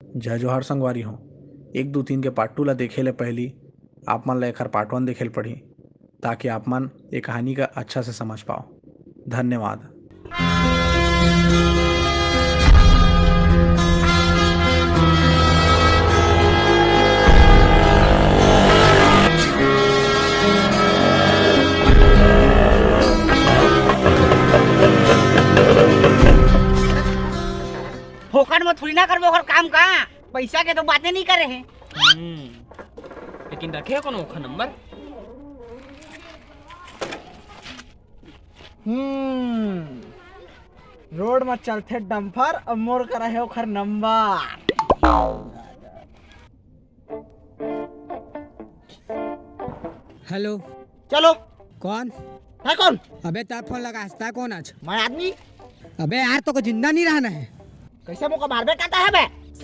जय जोहार संगवारी हो। 1, 2, 3 के पार्ट 2 ला देखे ले पहली आप मन ला एखर पार्ट 1 देखे ल पड़ही, ताकि आप मन ये कहानी का अच्छा से समझ पाओ। धन्यवाद। फोकट में थोड़ी ना करबो काम का, पैसा के तो बातें नहीं करे हैं। लेकिन रखे कोनो ओखर नंबर। रोड में चलते डंपर अब मोर करा है ओखर नंबर। हेलो। चलो। कौन है कौन? अबे तार फोन लगा हंसता कौन आज? मैं आदमी। अबे यार तो को जिंदा नहीं रहना है। कैसे मुका मारबे कहता है बे?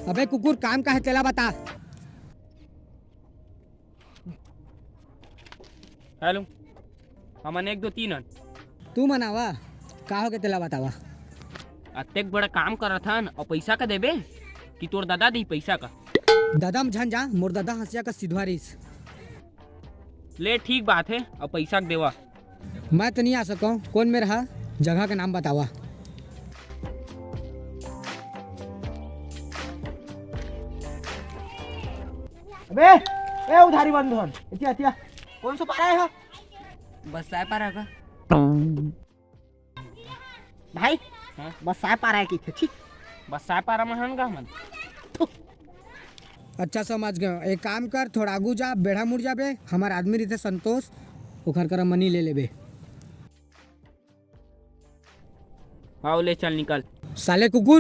अबे कुकुर काम का है तेला बता। हेलो, हमन 1, 2, 3 तू मनावा का हो के तेला बतावा। अतेक बड़ा काम करत हन और पैसा का देबे कि तोर दादा दी पैसा का? दादा में झंझा मोर दादा हंसिया का सिधवारिस। ले ठीक बात है, और पैसा के देवा। मैं तो नहीं आ सकूं। कौन में रहा जगह का नाम बतावा। अबे ए उधारी बंधन इतिया इतिया कौन सा पारा है? बस साय पारा का भाई। हाँ? बस साय पारा है की थे ठीक। बस साय पारा में हन गा मन। अच्छा समझ गए। एक काम कर, थोड़ा आगू जा, बेढ़ा मुड़ जाबे। हमार आदमी रहते संतोष, ओखर कर मनी ले लेबे। आओ ले चल निकल। साले कुकुर।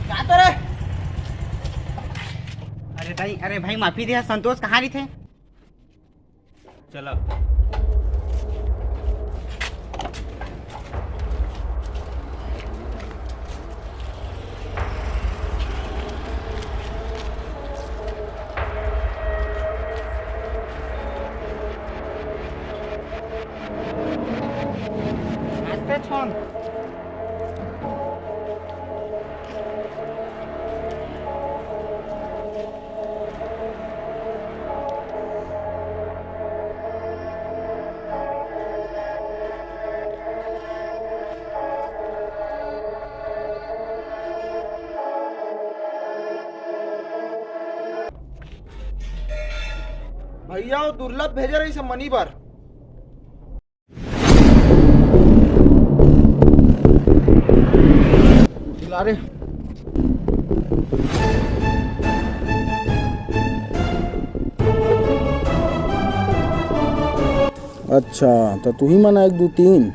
क्या तो रे? अरे भाई माफी दे। संतोष कहाँ रही थे? चलो। आस्ते छोन। भैया वो दुर्लभ भेजे रही से मनी पर। दिला रे। अच्छा तो तू ही मना 1, 2, 3।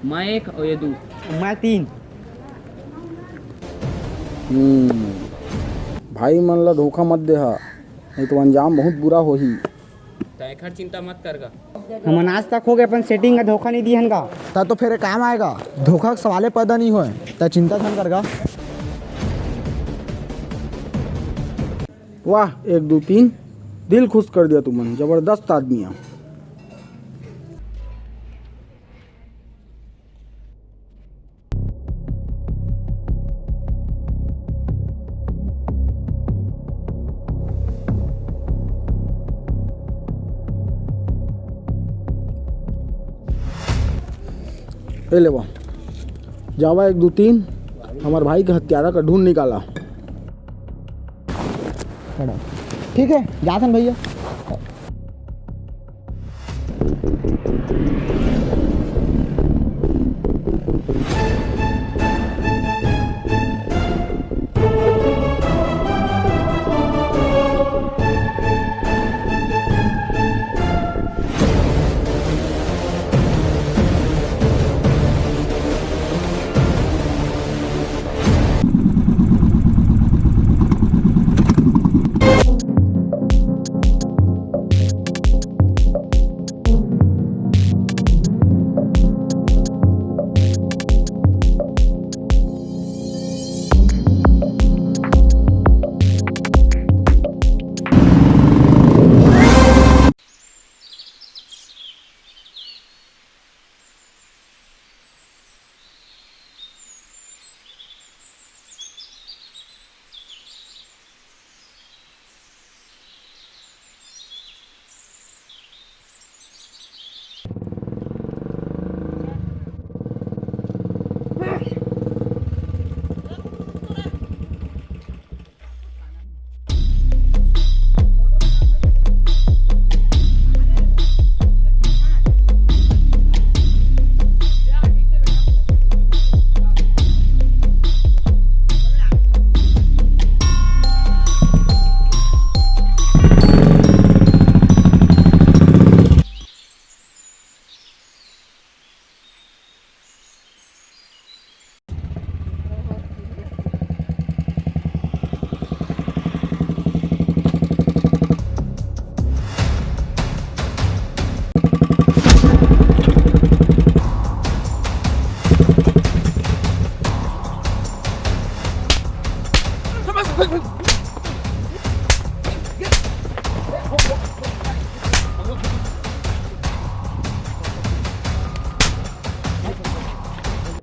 मैं 1 और ये 2। मैं 3। भाई मन ला धोखा मत दे हा, नहीं तो अंजाम बहुत बुरा होही। तैखर चिंता मत कर गा। हम आज तक हो गए अपन सेटिंग का धोखा नहीं दिहन का। ता तो फिर काम आएगा। धोखा के सवाले पैदा नहीं होए ता चिंता धन करगा। वाह 1, 2, 3 दिल खुश कर दिया तुमने। जबरदस्त आदमी है। ले बा जावा 1, 2, 3 हमारे भाई के हत्यारा का ढूंढ निकाला। ठीक है जासन भैया।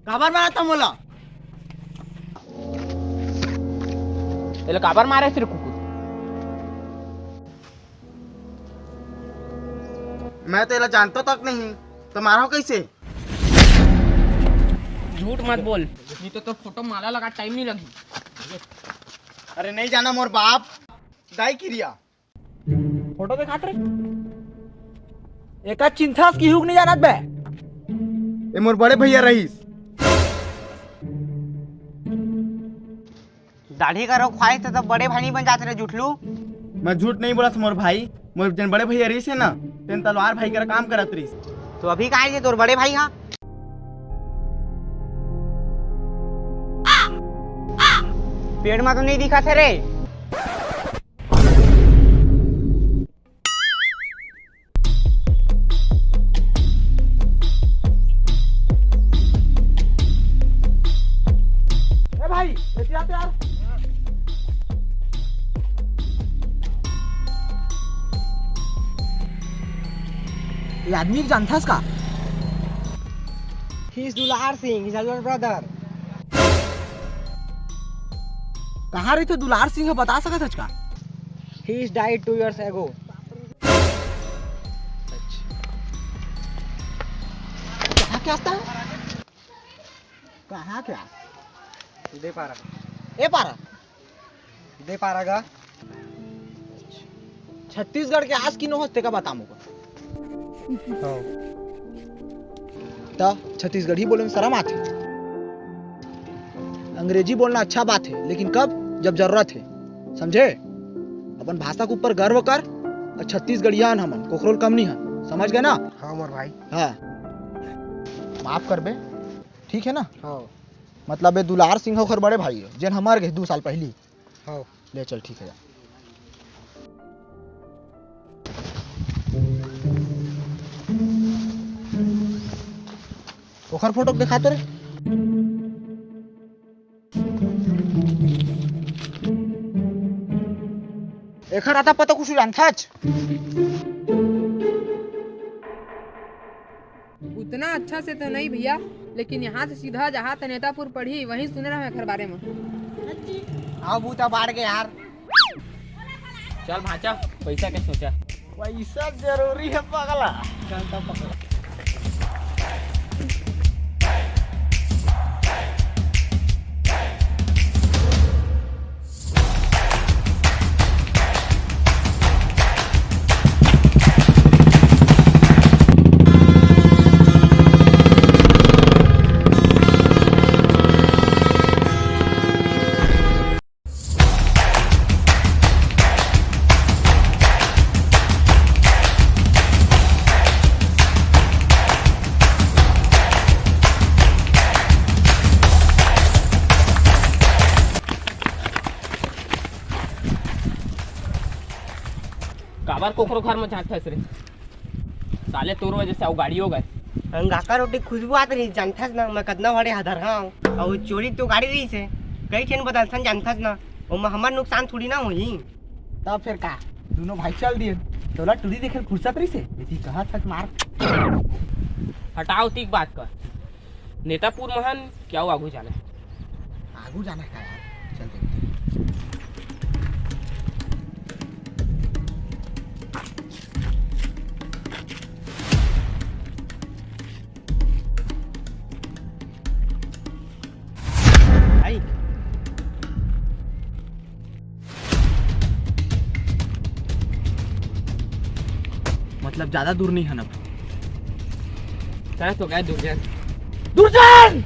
काबर मारा था मोला? એટલે કાબર મારે છે રે કુકુ मैं तो इला जानता तक नहीं, तो मारा हो कैसे? झूठ मत बोल नहीं तो फोटो माला लगा टाइम नहीं लगी अरे नहीं जाना मोर बाप दाई किरिया फोटो दिखात रे एका चिंथास की हुक नहीं जानत बे। ए मोर बड़े भैया रहीस। दाढ़ी का रोग ख्वाहिश तो बड़े भाई नहीं बन जाते रे जुटलू। मैं झूठ नहीं बोला मोर भाई, मोर जन बड़े भैया रहीस है ना, तेन तलवार भाई का काम करत रहीस। तो अभी कहाँ है तोर बड़े भाई? हाँ पेड़ में तो नहीं दिखा थे रे। ए भाई ऐसे आते यार। ये आदमी जानथास का? He is दुलार सिंह, his elder brother. कहाँ रही थे दुलार सिंह, बता सकत हच का? He is died 2 years ago. कहाँ क्या था? कहाँ क्या? दे पारा ए पारा दे पारा का छत्तीसगढ़ के आस की नो होते का बता मुझको। तो छत्तीसगढ़ी बोलने में शर्म आती। अंग्रेजी बोलना अच्छा बात है, लेकिन कब? जब जरूरत है, समझे? अपन भाषा के ऊपर गर्व कर। और छत्तीसगढ़ियान हमन कोखरोल कम नहीं है, समझ गए ना? हाँ मोर भाई। हाँ माफ कर बे, ठीक है ना? हाँ मतलब ये दुलार सिंह ओखर बड़े भाई है, जन हमार गए 2 साल पहली। हाँ ले चल ठीक है जा। ओखर फोटो दिखा तो रे। एखर आता पता कुछ जानथाच? उतना अच्छा से तो नहीं भैया, लेकिन यहाँ से सीधा जहाँ नेतापुर पढ़ी वहीं सुने रहे हैं बारे में। आओ बूता बाढ़ के यार। चल भाचा पैसा के सोचा पैसा जरूरी है पगला। काबर कोकरो घर में झाँक रे साले तोर वजह से गाड़ी हो गए अंगाका रोटी खुशबू आत रही जानथास ना। मैं कतना बड़े हदर हाँ और चोरी तो गाड़ी रही से कई ठन बदलथन जानथास ना। और हमार नुकसान थोड़ी ना होई। तब फिर का दोनों भाई चल दिए तोला टूरी देखे फुर्सत रही से ऐसी कहा था मार। हटाओ तीक बात कर नेतापुर महन क्या आगू जाना है? आगू जाना है यार, चल देखते आई मतलब ज्यादा दूर नहीं है ना। कह तो गए दुर्जन दुर्जन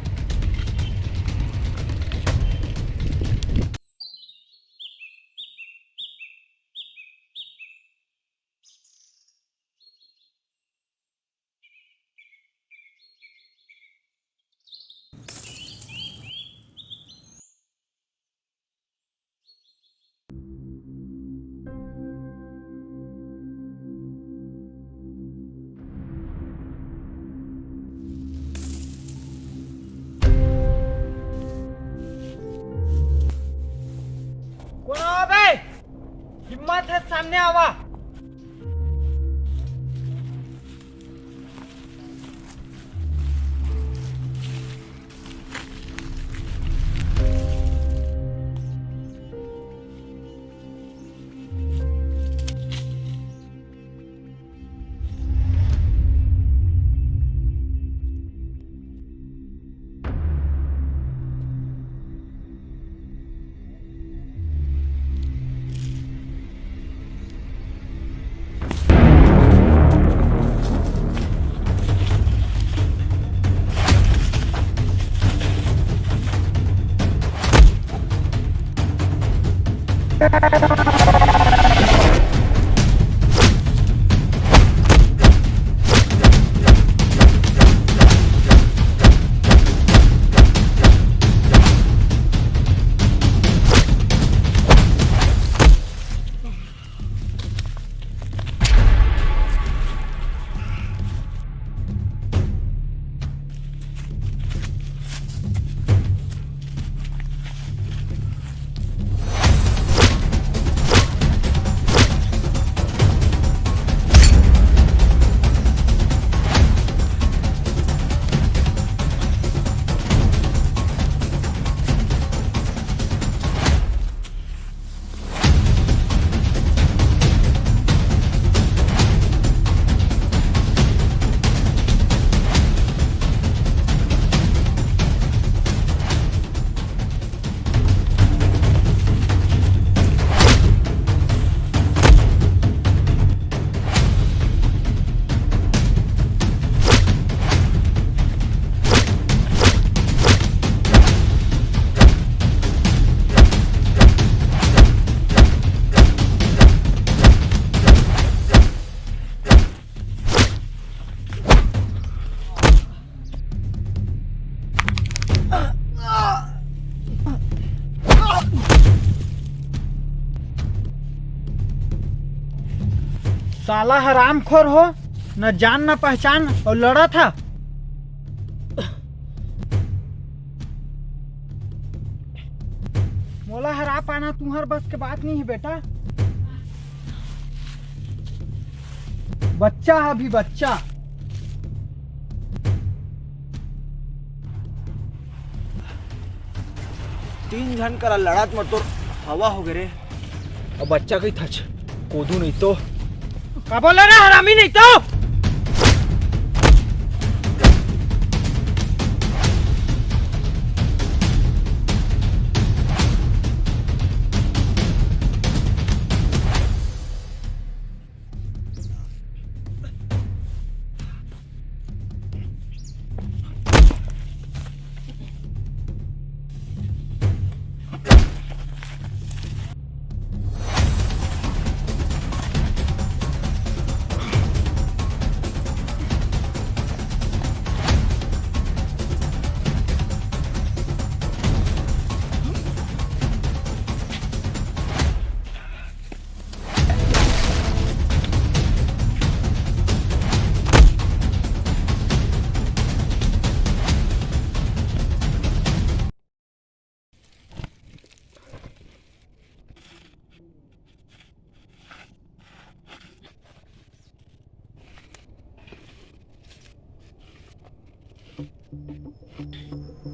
मत है सामने आवा। साला हरामखोर हो, न जान न पहचान और लड़ा था। मोला हरा पाना तुम्हार बस के बात नहीं है बेटा। बच्चा है अभी बच्चा। तीन जन करा लड़ात मत तो हवा हो गए रे। अब बच्चा कहीं था कोदू नहीं तो का बोले रे हरामी नहीं तो।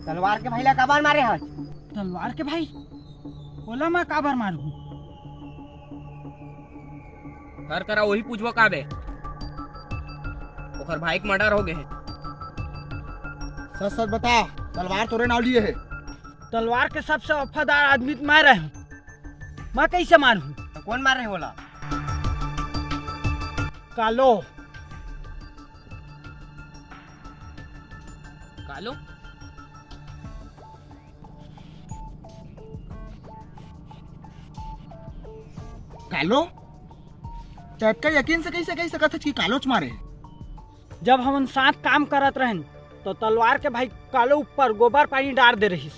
तलवार के भाई ला काबार मारे हज। तलवार के भाई बोला मैं काबर मारू। कर करा वही पूछवा का बे। ओकर भाई के मर्डर हो गए है। सच सच बता, तलवार तोरे नाव लिए है? तलवार के सबसे वफादार आदमी तो मैं रहूं, मैं कैसे मारू। तो कौन मार रहे बोला? कालो। कालो कालो टाइप का यकीन से कैसे कह सकत है कि कालोच मारे? जब हम साथ काम करत रहन तो तलवार के भाई कालो ऊपर गोबर पानी डाल दे रही।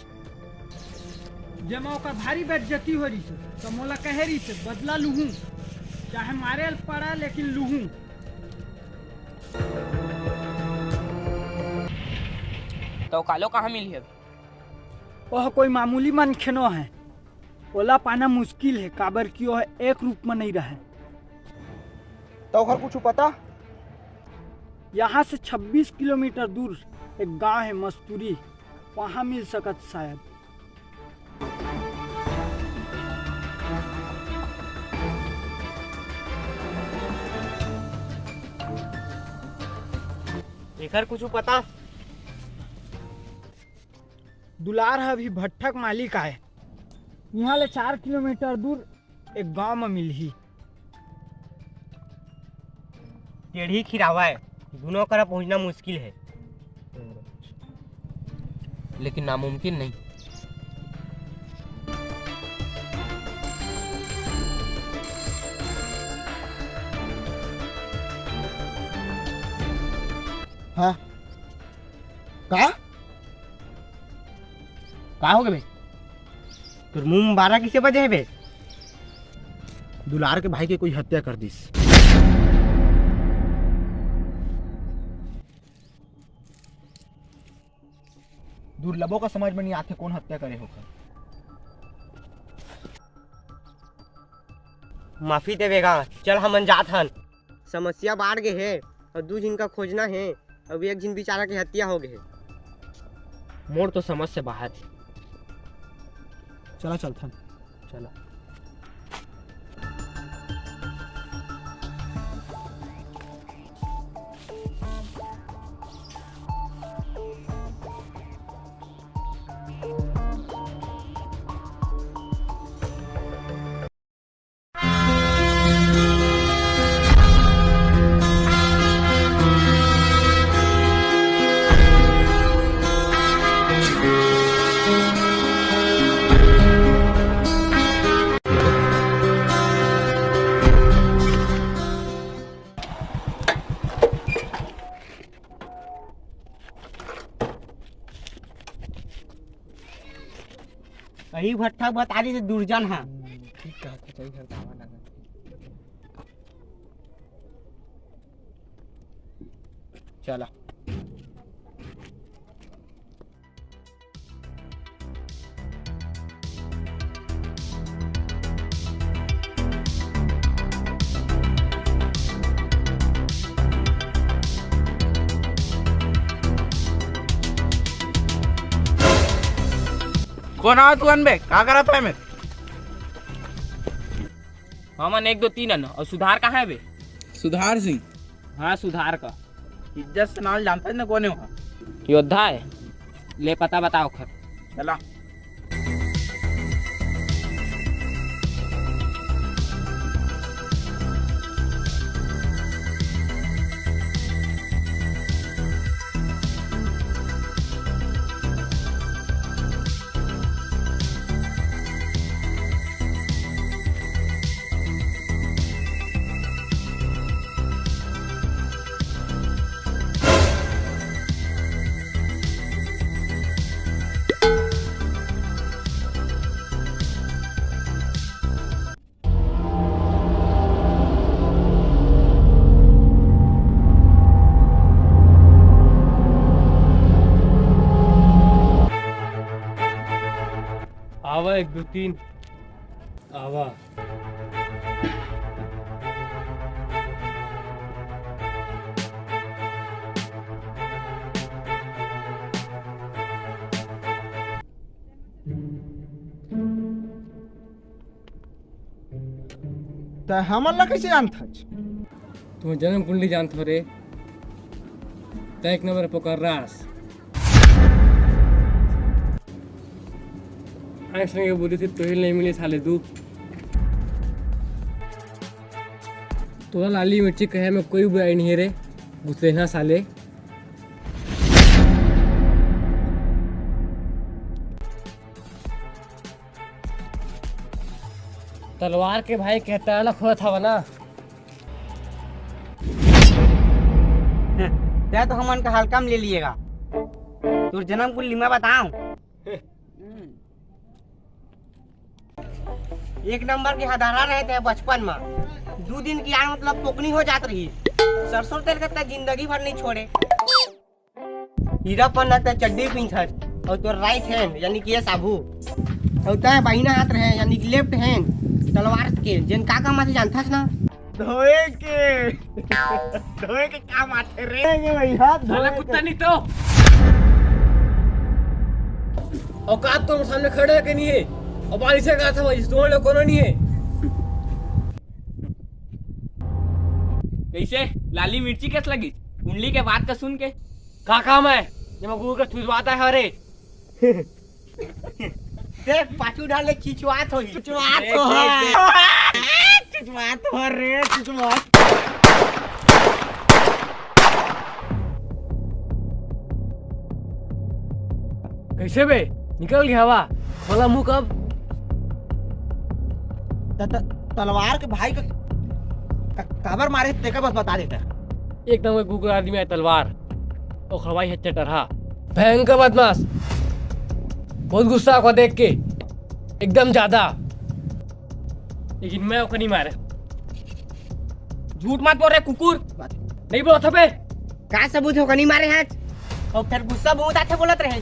जब ओकर भारी बेइज्जती हो रही तो मोला कह रही से बदला लूहूं, चाहे मारे पड़ा लेकिन लूहूं। तो कालो कहाँ मिली है? वह कोई मामूली मन खेनो है, ओला पाना मुश्किल है, काबर की वो एक रूप में नहीं रहे। तो ओकर कुछ पता? यहाँ से 26 किलोमीटर दूर एक गांव है मस्तूरी, वहाँ मिल सकत शायद। एकर कुछ पता? दुलार है अभी भट्ठक मालिक आए, यहाँ ले 4 किलोमीटर दूर एक गांव में मिली। टेढ़ी खिरावा है, दोनों तरफ पहुंचना मुश्किल है। लेकिन नामुमकिन नहीं। हाँ का हो गए बे? तो मुंह में 12 किसे बजे है बे? दुलार के भाई के कोई हत्या कर दिस। दुर्लभों का समझ में नहीं आते कौन हत्या करे होकर। माफी देवेगा, चल हमन जात हन। समस्या बाढ़ गए है और 2 जिन का खोजना है, अब 1 जिन बेचारा की हत्या हो गए। मोर तो समझ से बाहर है। चला चलथन। चलो। यही भट्ठा बता रही से दुर्जन है। चला। कौन आवा तू अनबे? का करत है मैं? हमन 1 2 3 और सुधार कहाँ है बे? सुधार सिंह। हाँ सुधार का इज्जत से नाल जानता है ना कौन है? योद्धा है। ले पता बताओ खर। चला। आवा 1 2 3 आवा। तो हमन ला कैसे जानथच? तुम जन्म कुंडली जानत हो रे? तय 1 नंबर पोकर रास। आए संगे बोली थी तो नहीं मिली साले तू। तोला लाली मिर्ची कहे में कोई बुराई नहीं है रे, घुस लेना साले। तलवार के भाई कहता है ना खोया था ना। क्या तो हमन का हल्का में ले लिएगा। तो जन्म कुंडली मैं बताऊं, 1 नंबर के हदारा रहते हैं बचपन में। 2 दिन की आग मतलब पोकनी हो जात रही। सरसों तेल का जिंदगी भर नहीं छोड़े। हीरा पन्ना चड्डी पिंछत और तो राइट हैंड यानी कि ये साबू और तय बहिना हाथ रहे यानी कि लेफ्ट हैंड तलवार के जेन का काम आथे जानथस ना धोए के काम आथे रे भैया साला कुत्ता नहीं तो औकात तो सामने खड़े के नहीं है और बाली से कहा था भाई तुम्हारे लोग कोनो नहीं है। कैसे लाली मिर्ची कैसे लगी कुंडली के बात का सुन के का काम है जब गुरु का ठुसवाता है अरे देख पाछू डाले खिंचवात हो रे खिंचवात कैसे बे निकल गया हवा खोला मुंह कब तलवार के भाई का काबर मारे तेका बस बता देता एकदम वो गुगल आदमी है तलवार और खवाई है चटरहा भयंकर बदमाश बहुत गुस्सा को देख के एकदम ज्यादा लेकिन मैं ओको नहीं मारे झूठ मत बोल रहे कुकुर नहीं बोला था बे का सबूत हो कनी मारे हाथ और फिर गुस्सा बहुत आथे बोलत रहे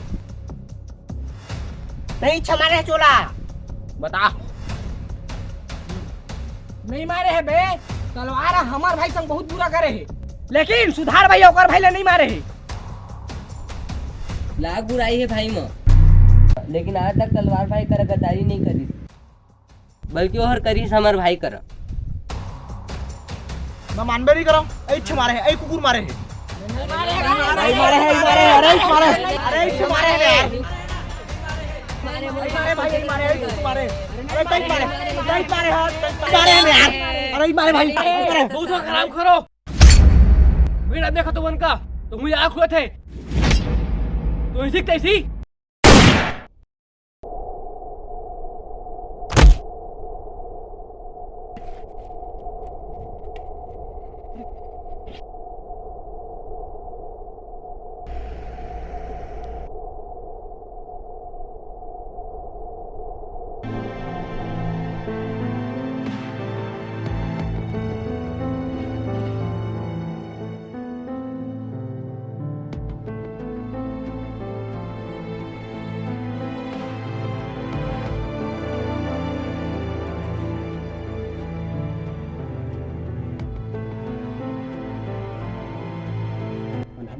नहीं इच्छा मारे है चोला बता नहीं मारे है बे तलवार हमार भाई संग बहुत बुरा करे है लेकिन सुधार भाई ओकर भाई ले नहीं मारे है। लाख बुराई है भाई में लेकिन आज तक तलवार भाई कर गद्दारी नहीं करी बल्कि और करी हमार भाई कर मैं मानबे नहीं करो ए इच्छा मारे है ए कुकुर मारे है बहुत खराब करो मेरा देखो तो उनका तो मुझे आँख हुए थे तो इसी कैसी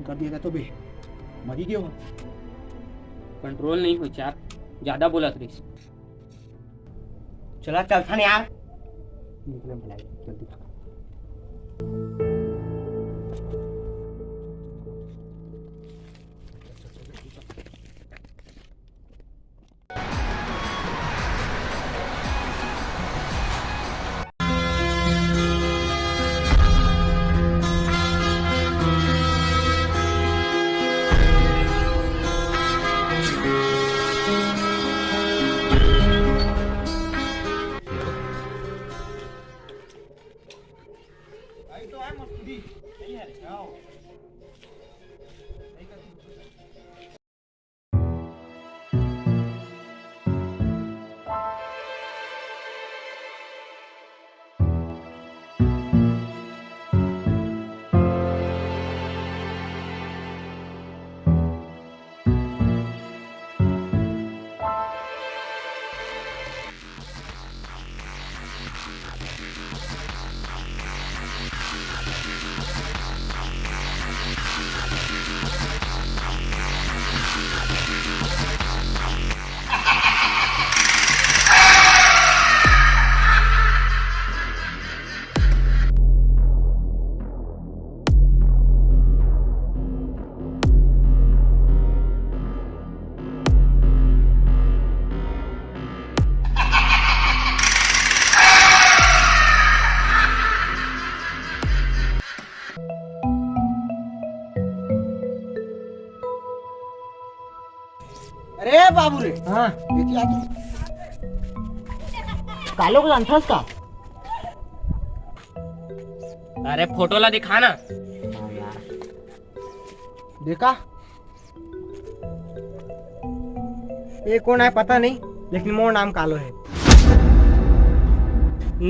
कर दिया तो बे मरी क्यों कंट्रोल नहीं हो चार ज्यादा बोला रही चला चल थाने यार निकले भलाई जल्दी अरे बाबू रे हाँ देखिए तू कालो को जानथस का अरे फोटो ला दिखा ना देखा ये कौन है पता नहीं लेकिन मोर नाम कालो है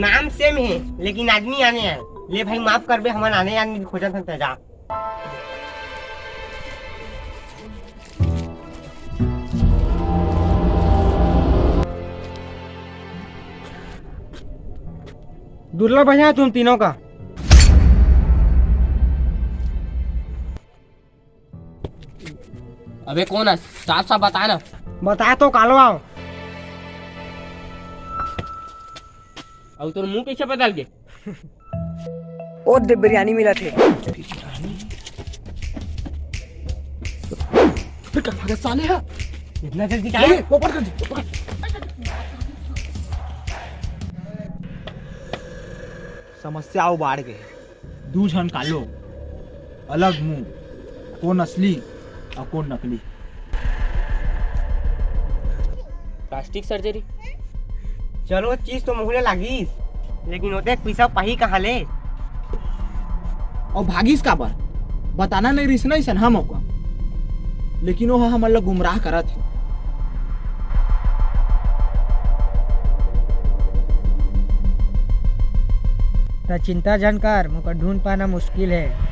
नाम सेम है लेकिन आदमी आने हैं ले भाई माफ कर बे हमारे आने आदमी खोजा था जा दुर्लभ है तुम तीनों का। अबे कौन है, साफ साफ बता ना। बताया तो कालो आओ। और तोर मुंह कैसे बदल गए? ओ दे बिरयानी मिला थे। साले है इतना जल्दी क्या है? वो पकड़ कर पकड़। समस्या उबाड़ गए, दू झन कालो, अलग मुंह, कौन असली और कौन नकली। Plastic surgery. चलो चीज तो मुहले लागी, लेकिन होते पैसा पाही कहाँ ले? और भागीस का बार बताना नहीं रिस नहीं सन हम मौका, लेकिन वो हमन ला गुमराह करत है। तो चिंता जन कर, मुझको ढूंढ पाना मुश्किल है।